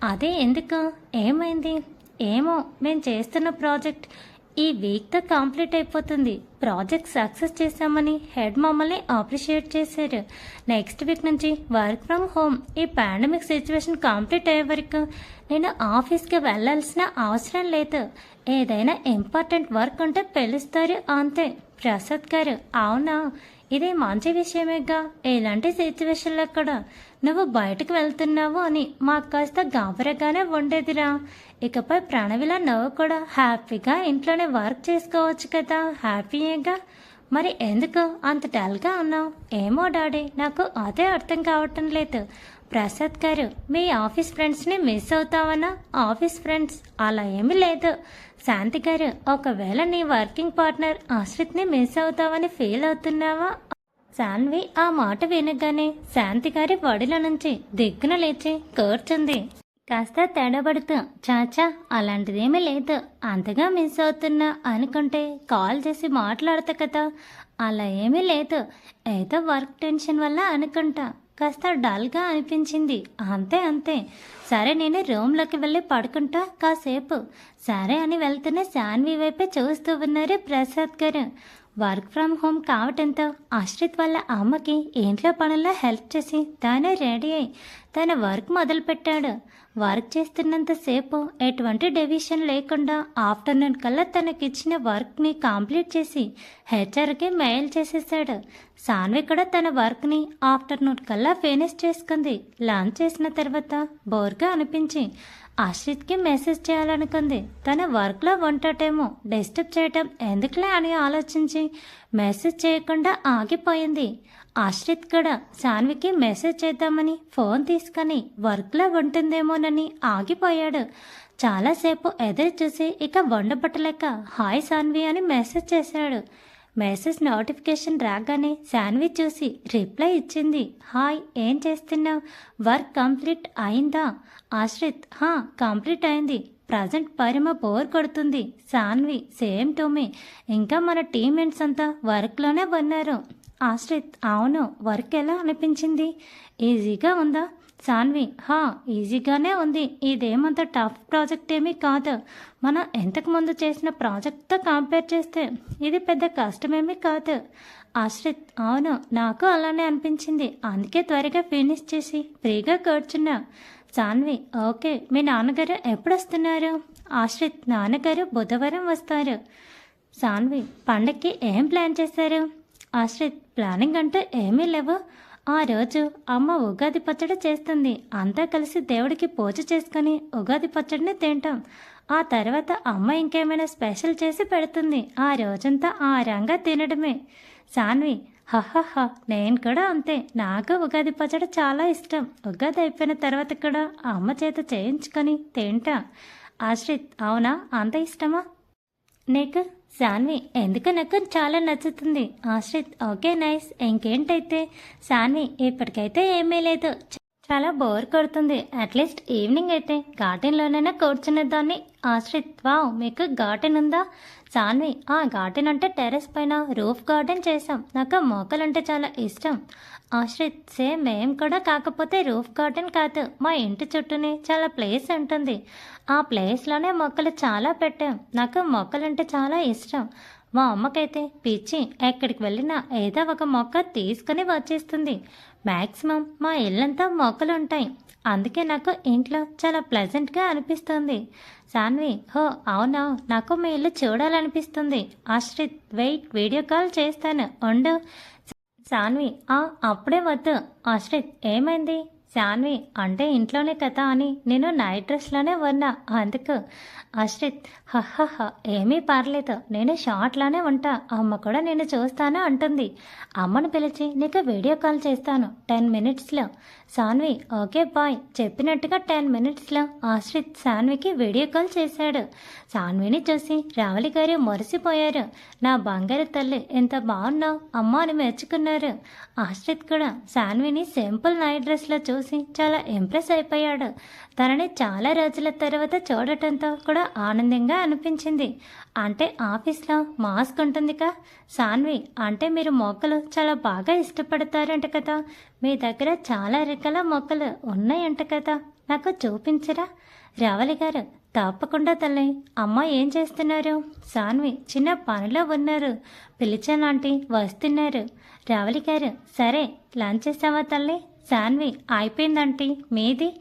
S1: అదే ఎందుకు, ఏమైంది? ఏమో, మేము చేస్తున్న ప్రాజెక్ట్ ఈ వీక్తో కంప్లీట్ అయిపోతుంది. ప్రాజెక్ట్ సక్సెస్ చేశామని హెడ్ మమ్మల్ని అప్రిషియేట్ చేశారు. నెక్స్ట్ వీక్ నుంచి వర్క్ ఫ్రమ్ హోమ్. ఈ పాండమిక్ సిచ్యువేషన్ కంప్లీట్ అయ్యే వరకు నేను ఆఫీస్కి వెళ్ళాల్సిన అవసరం లేదు. ఏదైనా ఇంపార్టెంట్ వర్క్ ఉంటే పిలుస్తారు అంతే. ప్రసాద్ గారు, అవునా? ఇది మంచి విషయమేగా. ఇలాంటి సిచ్యువేషన్లో కూడా నువ్వు బయటకు వెళ్తున్నావు అని మాకు కాస్త గాబరగానే ఉండేదిరా. ఇకపై ప్రణవిలా నువ్వు కూడా హ్యాపీగా ఇంట్లోనే వర్క్ చేసుకోవచ్చు కదా, హ్యాపీయేగా. మరి ఎందుకు అంత డల్గా ఉన్నావు? ఏమో డాడీ, నాకు అదే అర్థం కావటం లేదు. ప్రసాద్ గారు, మీ ఆఫీస్ ఫ్రెండ్స్ని మిస్ అవుతావన్నా? ఆఫీస్ ఫ్రెండ్స్ అలా ఏమీ లేదు. శాంతి గారు, ఒకవేళ నీ వర్కింగ్ పార్ట్నర్ ఆశ్రిత్ని మిస్ అవుతావని ఫీల్ అవుతున్నావా? శాన్వి ఆ మాట వినగానే శాంతి గారి వడిలో నుంచి దిగ్గున లేచి కూర్చుంది. కాస్త తడబడుతూ, చాచా అలాంటిదేమీ లేదు, అంతగా మిస్ అవుతున్నా అనుకుంటే కాల్ చేసి మాట్లాడతా కదా. అలా ఏమీ లేదు, ఏదో వర్క్ టెన్షన్ వల్ల అనుకుంటా, కాస్త డల్గా అనిపించింది, అంతే అంతే. సరే, నేను రూమ్లోకి వెళ్ళి పడుకుంటా కాసేపు. సరే అని వెళ్తూనే శాన్వి వైపే చూస్తూ ఉన్నారు ప్రసాద్ గారు. వర్క్ ఫ్రమ్ హోమ్ కావటంతో ఆశ్రిత్ వాళ్ళ అమ్మకి ఇంట్లో పనుల్లో హెల్ప్ చేసి తానే రెడీ అయి తన వర్క్ మొదలుపెట్టాడు. వర్క్ చేస్తున్నంతసేపు ఎటువంటి డెవిషన్ లేకుండా ఆఫ్టర్నూన్ కల్లా తనకిచ్చిన వర్క్ని కంప్లీట్ చేసి హెచ్ఆర్కి మెయిల్ చేసేసాడు. సాన్వి కూడా తన వర్క్ని ఆఫ్టర్నూన్ కల్లా ఫినిష్ చేసుకుంది. లంచ్ చేసిన తర్వాత బోర్గా అనిపించి ఆశ్రిత్కి మెసేజ్ చేయాలనుకుంది. తన వర్క్లో ఉంటాటేమో డిస్టర్బ్ చేయటం ఎందుకులే అని ఆలోచించి మెసేజ్ చేయకుండా ఆగిపోయింది. ఆశ్రిత్ కూడా సాన్వికి మెసేజ్ చేద్దామని ఫోన్ తీసుకొని వర్క్లో ఉంటుందేమోనని ఆగిపోయాడు. చాలాసేపు ఎదురు చూసి ఇక వండబట్టలేక హాయ్ సాన్వి అని మెసేజ్ చేశాడు. మెసేజ్ నోటిఫికేషన్ రాగానే సాన్వి చూసి రిప్లై ఇచ్చింది. హాయ్, ఏం చేస్తున్నావు? వర్క్ కంప్లీట్ అయిందా? ఆశ్రిత్, కంప్లీట్ అయింది. ప్రజెంట్ పరిమ బోర్ కొడుతుంది. Saanvi, same to me. ఇంకా మన టీమ్మేట్స్ అంతా వర్క్లోనే ఉన్నారు. ఆశ్రిత్, అవును. వర్క్ ఎలా అనిపించింది? ఈజీగా ఉందా? సాన్వి, ఈజీగానే ఉంది. ఇదేమంత టఫ్ ప్రాజెక్ట్ ఏమీ కాదు. మనం ఇంతకుముందు చేసిన ప్రాజెక్ట్తో కంపేర్ చేస్తే ఇది పెద్ద కష్టమేమీ కాదు. ఆశ్రిత్, అవును, నాకు అలానే అనిపించింది. అందుకే త్వరగా ఫినిష్ చేసి ఫ్రీగా కూర్చున్నా. సాన్వి, ఓకే. మీ నాన్నగారు ఎప్పుడు వస్తున్నారు? ఆశ్రిత్, నాన్నగారు బుధవారం వస్తారు. సాన్వి, పండక్కి ఏం ప్లాన్ చేశారు? ఆశ్రిత్, ప్లానింగ్ అంటే ఏమీ లేవు. ఆ రోజు అమ్మ ఉగాది పచ్చడి చేస్తుంది. అంతా కలిసి దేవుడికి పూజ చేసుకుని ఉగాది పచ్చడిని తింటాం. ఆ తర్వాత అమ్మ ఇంకేమైనా స్పెషల్ చేసి పెడుతుంది. ఆ రోజంతా ఆరంగా తినడమే. సాన్వి, నేను కూడా అంతే. నాకు ఉగాది పచ్చడి చాలా ఇష్టం. ఉగాది అయిపోయిన తర్వాత కూడా అమ్మ చేత చేయించుకొని తింటా. ఆశ్రిత్, అవునా? అంత ఇష్టమా నీకు? సాన్వి ఎందుకు నాకు చాలా నచ్చుతుంది. Ashrith okay nice. ఇంకేంటైతే సాన్వి ఇప్పటికైతే ఏమీ లేదు. చాలా బోర్ కొడుతుంది. అట్లీస్ట్ ఈవినింగ్ అయితే గార్డెన్లోనైనా కూర్చునే దాన్ని. ఆశ్రిత్ వావ్ మీకు గార్డెన్ ఉందా? సాన్వి ఆ గార్డెన్ అంటే టెర్రస్ పైన రూఫ్ గార్డెన్ చేసాం. నాకు మొక్కలంటే చాలా ఇష్టం. ఆశ్రిత్ సేమ్ మేం కూడా, కాకపోతే రూఫ్ గార్డెన్ కాదు. మా ఇంటి చుట్టూనే చాలా ప్లేస్ ఉంటుంది. ఆ ప్లేస్లోనే మొక్కలు చాలా పెట్టాం. నాకు మొక్కలంటే చాలా ఇష్టం. మా అమ్మకైతే పిచ్చి. ఎక్కడికి వెళ్ళినా ఏదో ఒక మొక్క తీసుకుని వచ్చేస్తుంది. మ్యాక్సిమం మా ఇల్లంతా మొక్కలు ఉంటాయి. అందుకే నాకు ఇంట్లో చాలా ప్లెజెంట్గా అనిపిస్తుంది. సాన్వి హో అవునా, నాకు మీ ఇల్లు చూడాలనిపిస్తుంది. ఆశ్రిత్ వెయిట్ వీడియో కాల్ చేస్తాను ఉండు. సాన్వి అప్పుడే వద్దు. ఆశ్రిత్ ఏమైంది? సాన్వి అంటే ఇంట్లోనే కదా అని నేను నైట్ డ్రెస్లోనే ఉన్నా అందుకు. ఆశ్రిత్ హహహ ఏమీ పర్లేదు, నేను షార్ట్లోనే ఉంటా. అమ్మ కూడా నేను చూస్తాను అంటుంది. అమ్మను పిలిచి నీకు వీడియో కాల్ చేస్తాను 10 మినిట్స్లో. Saanvi okay bye. చెప్పినట్టుగా 10 మినిట్స్లో ఆశ్రిత్ సాన్వికి వీడియో కాల్ చేశాడు. సాన్విని చూసి రావలి గారు మురిసిపోయారు. నా బంగారు తల్లి ఎంత బాగున్నావు అమ్మ అని మెచ్చుకున్నారు. ఆశ్రిత్ కూడా సాన్విని సింపుల్ నైట్ డ్రెస్లో చూసి చాలా ఇంప్రెస్ అయిపోయాడు. తనని చాలా రోజుల తర్వాత చూడటంతో కూడా ఆనందంగా అనిపించింది. అంటే ఆఫీస్లో మాస్క్ ఉంటుందిగా. సాన్వి అంటే మీరు మొక్కలు చాలా బాగా ఇష్టపడతారంట కదా, మీ దగ్గర చాలా రకాల మొక్కలు ఉన్నాయంట కదా, నాకు చూపించరా? రావలి గారు తప్పకుండా తల్లి. అమ్మ ఏం చేస్తున్నారు? సాన్వి చిన్న పనిలో ఉన్నారు, పిలిచానంటీ వస్తున్నారు. రావలి గారు సరే లంచ్ చేసావా తల్లి? సాన్వి అయిపోయిందంటీ, మీది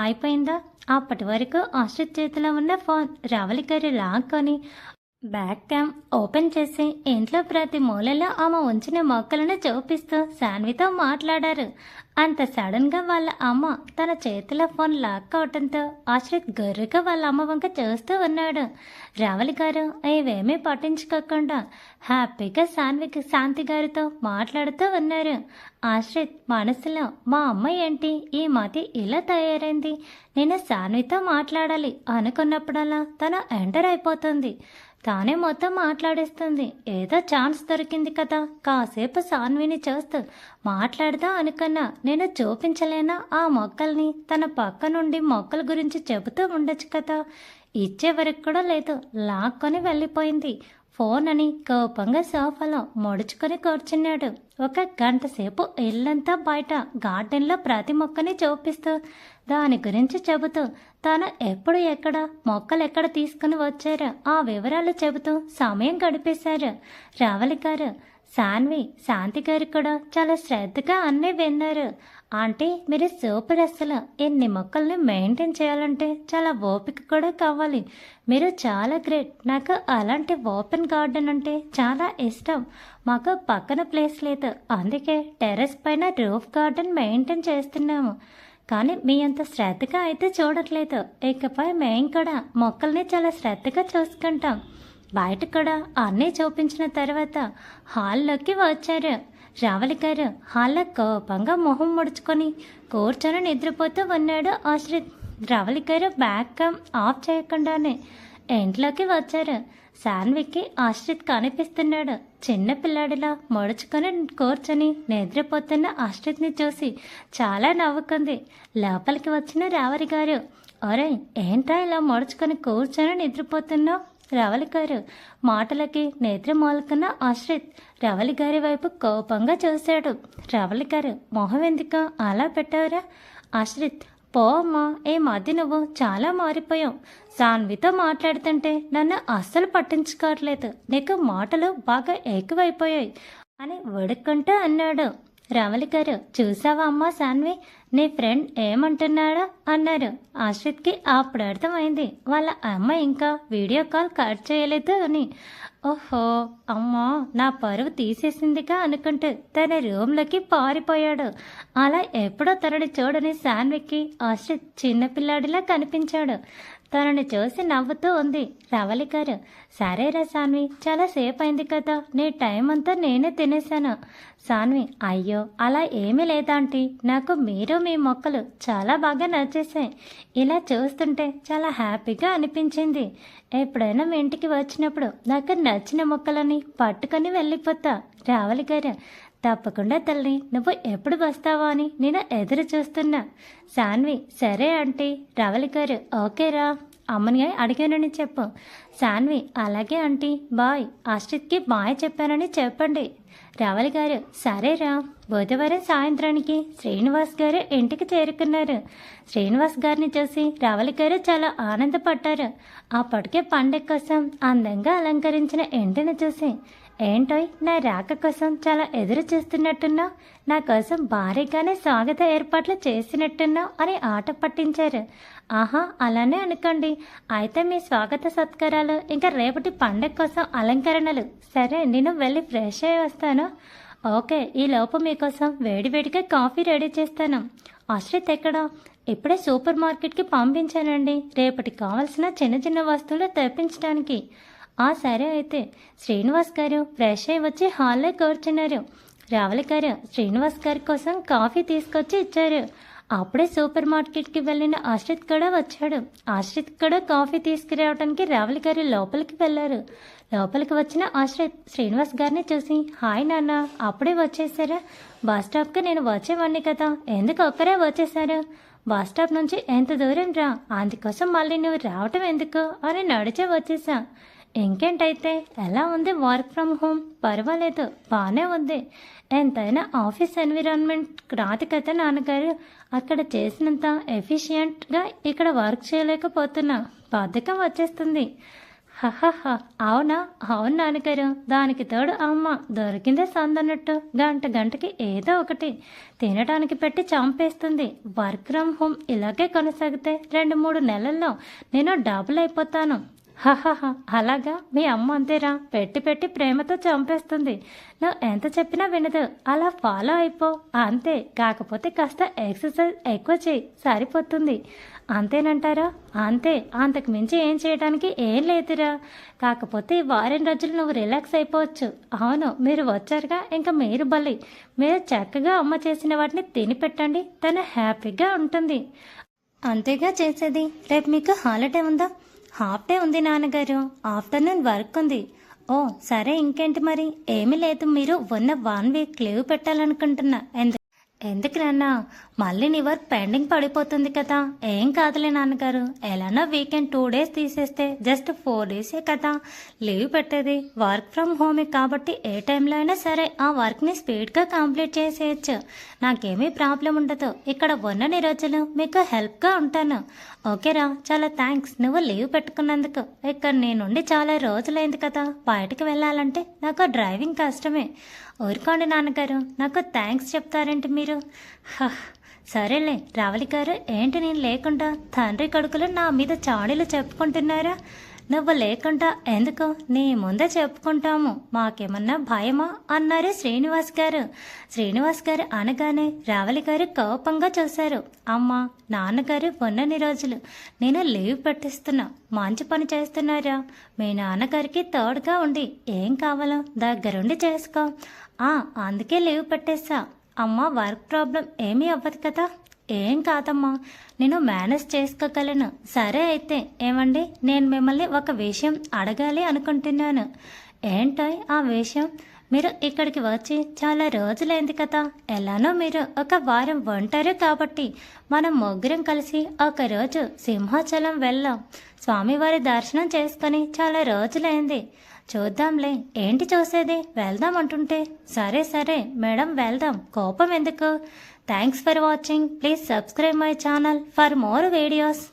S1: అయిపోయిందా? అప్పటి వరకు ఆశ్రిత్ చేతిలో ఉన్న ఫోన్ రావలి గారు లాక్కొని బ్యాక్ క్యామ్ ఓపెన్ చేసి ఇంట్లో ప్రతి మూలలో ఆమె ఉంచిన మొక్కలను చూపిస్తూ సాన్వితో మాట్లాడారు. అంత సడన్గా వాళ్ళ అమ్మ తన చేతిలో ఫోన్ లాక్ అవటంతో ఆశ్రిత్ గర్రుగా వాళ్ళ అమ్మ వంక చూస్తూ ఉన్నాడు. రావలి గారు ఇవేమీ పట్టించుకోకుండా హ్యాపీగా శాంతి గారితో మాట్లాడుతూ ఉన్నారు. ఆశ్రిత్ మనసులో మా అమ్మ ఏంటి ఈ మతి ఇలా తయారైంది, నేను సాన్వితో మాట్లాడాలి అనుకున్నప్పుడల్లా తను ఎంటర్ అయిపోతుంది, తానే మొత్తం మాట్లాడేస్తుంది. ఏదో ఛాన్స్ దొరికింది కదా, కాసేపు సాన్విని చూస్తూ మాట్లాడదా అనుకున్నా. నేను చూపించలేనా ఆ మొక్కల్ని? తన పక్క నుండి మొక్కల గురించి చెబుతూ ఉండొచ్చు కదా, ఇచ్చే వరకు కూడా లేదు, లాక్కొని వెళ్ళిపోయింది. ఫోన్ అని కోపంగా సోఫాలో ముడుచుకొని కూర్చున్నాడు. ఒక గంట సేపు ఇల్లంతా బయట గార్డెన్లో ప్రతి మొక్కని చూపిస్తూ దాని గురించి చెబుతూ తాను ఎప్పుడు ఎక్కడ మొక్కలు ఎక్కడ తీసుకుని వచ్చారో ఆ వివరాలు చెబుతూ సమయం గడిపేశారు. రావలి గారు శాంతి గారు కూడా చాలా శ్రద్ధగా అన్నీ విన్నారు. ఆంటీ మీరు సూపర్, అసలు ఎన్ని మొక్కల్ని మెయింటైన్ చేయాలంటే చాలా ఓపిక కూడా కావాలి, మీరు చాలా గ్రేట్. నాకు అలాంటి ఓపెన్ గార్డెన్ అంటే చాలా ఇష్టం. మాకు పక్కన ప్లేస్ లేదు, అందుకే టెర్రస్ పైన రూఫ్ గార్డెన్ మెయింటైన్ చేస్తున్నాము. కానీ మీ అంత శ్రద్ధగా అయితే చూడట్లేదు. ఇకపై మేము కూడా మొక్కల్ని చాలా శ్రద్ధగా చూసుకుంటాం. బయట కూడా అన్నీ చూపించిన తర్వాత హాల్లోకి వచ్చారు. రావలి గారు హాల్లో కోపంగా మొహం ముడుచుకొని కూర్చొని నిద్రపోతూ ఉన్నాడు ఆశ్రిత్. రావలి గారు బ్యాక్ క్యామ్ ఆఫ్ చేయకుండానే ఇంట్లోకి వచ్చారు. సాన్వికి ఆశ్రిత్ కనిపిస్తున్నాడు. చిన్న పిల్లాడిలా ముడుచుకొని కూర్చొని నిద్రపోతున్న ఆశ్రిత్ని చూసి చాలా నవ్వుకుంది. లోపలికి వచ్చిన రావలి గారు ఒరే ఏంటా ఇలా ముడుచుకొని కూర్చొని నిద్రపోతున్నావు? రావలి గారు మాటలకి నిద్ర మొలకున్న ఆశ్రిత్ రావలి గారి వైపు కోపంగా చూశాడు. రావలి గారు మొహం ఎందుకు అలా పెట్టావురా? ఆశ్రిత్ పో అమ్మా, ఈ మధ్య నువ్వు చాలా మారిపోయావు. సాన్వితో మాట్లాడుతుంటే నన్ను అస్సలు పట్టించుకోవట్లేదు, నీకు మాటలు బాగా ఎక్కువైపోయాయి అని ఉడుక్కుంటూ అన్నాడు. రావలి గారు చూసావా అమ్మా సాన్వి, నీ ఫ్రెండ్ ఏమంటున్నాడా అన్నారు. ఆశ్రిత్కి అప్పుడు అర్థమైంది వాళ్ళ అమ్మ ఇంకా వీడియో కాల్ కట్ చేయలేదు అని. ఓహో అమ్మా నా పరువు తీసేసిందిగా అనుకుంటూ తన రూమ్లోకి పారిపోయాడు. అలా ఎప్పుడో తనని చూడని సాన్వికి ఆశ్రిత్ చిన్నపిల్లాడిలా కనిపించాడు. తనని చూసి నవ్వుతూ ఉంది రవళి గారు. సరేరా సాన్వి, చాలా సేపు అయింది కదా, నీ టైం అంతా నేనే తినేశాను. సాన్వి, అయ్యో అలా ఏమీ లేదాంటీ, నాకు మీరు మీ మొక్కలు చాలా బాగా నచ్చేసాయి. ఇలా చూస్తుంటే చాలా హ్యాపీగా అనిపించింది. ఎప్పుడైనా మీ ఇంటికి వచ్చినప్పుడు నాకు నచ్చిన మొక్కలని పట్టుకొని వెళ్ళిపోతా. రావలి గారు, తప్పకుండా తల్లి, నువ్వు ఎప్పుడు వస్తావా అని నేను ఎదురు చూస్తున్నా. సాన్వి, సరే ఆంటీ. రవలి గారు, ఓకేరా, అమ్మని అడిగానని చెప్పు. సాన్వి, అలాగే ఆంటీ, బాయ్. ఆశ్రిత్కి బాయ్ చెప్పానని చెప్పండి. రవలి గారు, సరేరా. బుధవారం సాయంత్రానికి శ్రీనివాస్ గారు ఇంటికి చేరుకున్నారు. శ్రీనివాస్ గారిని చూసి రవలి గారు చాలా ఆనందపడ్డారు. అప్పటికే పండగ కోసం అందంగా అలంకరించిన ఇంటిని చూసి, ఏంటోయ్, నా రాక కోసం చాలా ఎదురు చూస్తున్నట్టున్నావు, నా కోసం భారీగానే స్వాగత ఏర్పాట్లు చేసినట్టున్నావు అని ఆట పట్టించారు. ఆహా, అలానే అనుకోండి. అయితే మీ స్వాగత సత్కారాలు ఇంకా రేపటి పండగ కోసం అలంకరణలు. సరే, నేను వెళ్ళి ఫ్రెష్ అయ్యి వస్తాను. ఓకే, ఈ లోపు మీకోసం వేడివేడిగా కాఫీ రెడీ చేస్తాను. ఆశ్రిత్ ఎక్కడా? ఇప్పుడే సూపర్ మార్కెట్కి పంపించానండి, రేపటికి కావాల్సిన చిన్న చిన్న వస్తువులు తెప్పించడానికి. సరే అయితే. శ్రీనివాస్ గారు ఫ్రెష్ అయ్యి వచ్చి హాల్లో కూర్చున్నారు. రావలి గారు శ్రీనివాస్ గారి కోసం కాఫీ తీసుకొచ్చి ఇచ్చారు. అప్పుడే సూపర్ మార్కెట్కి వెళ్ళిన ఆశ్రిత్ కూడా వచ్చాడు. ఆశ్రిత్ కూడా కాఫీ తీసుకురావడానికి రావలి గారు లోపలికి వెళ్ళారు. లోపలికి వచ్చిన ఆశ్రిత్ శ్రీనివాస్ గారిని చూసి, హాయ్ నాన్న, అప్పుడే వచ్చేసారా? బస్ స్టాప్కి నేను వచ్చేవాడిని కదా, ఎందుకు ఒక్కరే వచ్చేసారు? బస్ స్టాప్ నుంచి ఎంత దూరం రా, అందుకోసం మళ్ళీ నువ్వు రావటం ఎందుకు అని నడిచే వచ్చేసా. ఇంకేంటైతే, ఎలా ఉంది వర్క్ ఫ్రమ్ హోమ్? పర్వాలేదు, బాగానే ఉంది. ఎంతైనా ఆఫీస్ ఎన్విరాన్మెంట్ రాదు కదా నాన్నగారు, అక్కడ చేసినంత ఎఫిషియెంట్గా ఇక్కడ వర్క్ చేయలేకపోతున్నా, బద్ధకం వచ్చేస్తుంది. హహహ, అవునా? అవును నాన్నగారు, దానికి తోడు అమ్మ దొరికిందే సందన్నట్టు గంటకి ఏదో ఒకటి తినడానికి పెట్టి చంపేస్తుంది. వర్క్ ఫ్రమ్ హోమ్ ఇలాగే కొనసాగితే 2-3 నెలల్లో నేను డబుల్ అయిపోతాను. హహహ, అలాగా? మీ అమ్మ అంతేరా, పెట్టి పెట్టి ప్రేమతో చంపేస్తుంది. నువ్వు ఎంత చెప్పినా వినదు, అలా ఫాలో అయిపో అంతే. కాకపోతే కాస్త ఎక్సర్సైజ్ ఎక్కువ చేయి, సరిపోతుంది. అంతేనంటారా? అంతే, అంతకు మించి ఏం చేయడానికి ఏం లేదురా. కాకపోతే ఈ వారం రోజులు నువ్వు రిలాక్స్ అయిపోవచ్చు. అవును, మీరు వచ్చారుగా, ఇంకా మీరు బలి. మీరు చక్కగా అమ్మ చేసిన వాటిని తిని పెట్టండి, తను హ్యాపీగా ఉంటుంది. అంతేగా చేసేది. రేపు మీకు హాలిడే ఉందా? హాఫ్ డే ఉంది నాన్నగారు, ఆఫ్టర్నూన్ వర్క్ ఉంది. ఓ సరే, ఇంకేంటి మరి? ఏమీ లేదు, మీరు ఉన్న 1 వీక్ లీవ్ పెట్టాలనుకుంటున్నా. ఎందుకు నాన్న? మళ్ళీ నీ వర్క్ పెండింగ్ పడిపోతుంది కదా. ఏం కాదులే నాన్నగారు, ఎలానో వీకెండ్ 2 డేస్ తీసేస్తే జస్ట్ 4 డేసే కదా లీవ్ పెట్టేది. వర్క్ ఫ్రమ్ హోమే కాబట్టి ఏ టైంలో అయినా సరే ఆ వర్క్ని స్పీడ్గా కంప్లీట్ చేసేయచ్చు. నాకేమీ ప్రాబ్లం ఉండదు. ఇక్కడ ఉన్నన్ని రోజులు మీకు హెల్ప్గా ఉంటాను. ఓకేరా, చాలా థ్యాంక్స్ నువ్వు లీవ్ పెట్టుకున్నందుకు. ఇక్కడ నేనుండి చాలా రోజులైంది కదా, బయటకు వెళ్ళాలంటే నాకు డ్రైవింగ్ కష్టమే. ఊరుకోండి నాన్నగారు, నాకు థ్యాంక్స్ చెప్తారేంటి మీరు? సరేలే. రావలి గారు, ఏంటి నేను లేకుండా తండ్రి కొడుకులు నా మీద చాడీలు చెప్పుకుంటున్నారా? నువ్వు లేకుండా ఎందుకు, నీ ముందే చెప్పుకుంటాము, మాకేమన్నా భయమా అన్నారు శ్రీనివాస్ గారు. శ్రీనివాస్ గారు అనగానే రావలి గారు కోపంగా చూశారు. అమ్మ, నాన్నగారు ఉన్నన్ని రోజులు నేను లీవ్ పెట్టిస్తున్నా, మంచి పని చేస్తున్నారా? మీ నాన్నగారికి తోడుగా ఉండి ఏం కావాలో దగ్గరుండి చేసుకో. అందుకే లీవ్ పెట్టేశా. అమ్మ, వర్క్ ప్రాబ్లం ఏమీ అవ్వదు కదా? ఏం కాదమ్మా, నేను మేనేజ్ చేసుకోగలను. సరే అయితే. ఏమండి, నేను మిమ్మల్ని ఒక విషయం అడగాలి అనుకుంటున్నాను. ఏంటో ఆ విషయం? మీరు ఇక్కడికి వచ్చి చాలా రోజులైంది కదా, ఎలానో మీరు ఒక వారం ఉంటారు కాబట్టి మనం ముగ్గురం కలిసి ఒకరోజు సింహాచలం వెళ్ళాం. స్వామివారి దర్శనం చేసుకొని చాలా రోజులైంది. చూద్దాంలే, ఏంటి చూసేది, వెళ్దాం అంటుంటే. సరే సరే మేడం, వెళ్దాం, కోపం ఎందుకు? Thanks for watching. Please subscribe my channel for more videos.